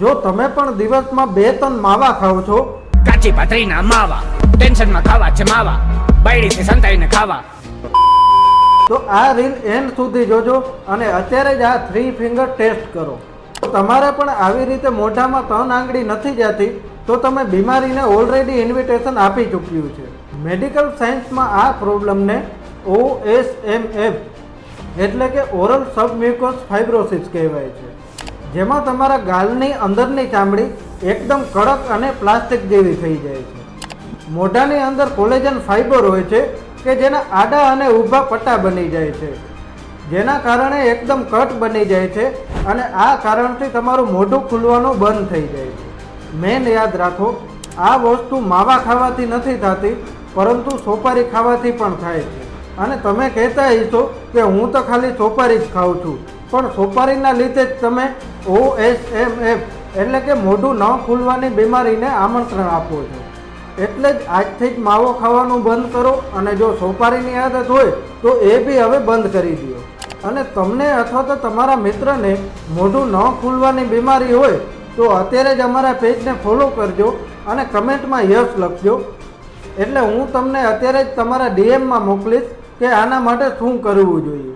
જો તમે પણ દિવસમાં 2-3 માવા ખાવ છો, કાચી પાતરીના માવા, ટેન્શનમાં ખાવા છે માવા, બાયડીથી સંતાઈને ખાવા. તો આ રીલ એન્ડ સુધી જોજો અને અત્યારે જ આ 3 ફિંગર ટેસ્ટ કરો. તમારે પણ આવી રીતે મોઢામાં 3 આંગળી નથી જતી તો તમે બીમારીને ઓલરેડી ઇન્વિટેશન આપી ચૂક્યું છે. મેડિકલ સાયન્સમાં આ પ્રોબ્લેમને OSMF એટલે કે ઓરલ સબમ્યુકસ ફાઇબ્રોસિસ કહેવાય છે, જેમાં તમારા ગાલની અંદરની ચામડી એકદમ કડક અને પ્લાસ્ટિક જેવી થઈ જાય છે. મોઢાની અંદર કોલેજન ફાઇબર હોય છે કે જેના આડા અને ઊભા પટ્ટા બની જાય છે, જેના કારણે એકદમ કટ બની જાય છે અને આ કારણથી તમારું મોઢું ખુલવાનું બંધ થઈ જાય છે. મેન યાદ રાખો, આ વસ્તુ માવા ખાવાથી નથી થતી, પરંતુ સોપારી ખાવાથી પણ થાય છે. અને તમે કહેતા હશો કે હું તો ખાલી સોપારી જ ખાઉં છું, પણ સોપારીના લીધે જ તમે OSMF એટલે કે મોઢું ન ખુલવાની બીમારીને આમંત્રણ આપો છો. એટલે જ આજથી જ માવો ખાવાનું બંધ કરો અને જો સોપારીની આદત હોય તો એ બી હવે બંધ કરી દો. અને તમને અથવા તો તમારા મિત્રને મોઢું ન ખુલવાની બીમારી હોય તો અત્યારે જ અમારા પેજને ફોલો કરજો અને કમેન્ટમાં યસ લખજો. એટલે હું તમને અત્યારે જ તમારા DMમાં મોકલીશ કે આના માટે શું કરવું જોઈએ.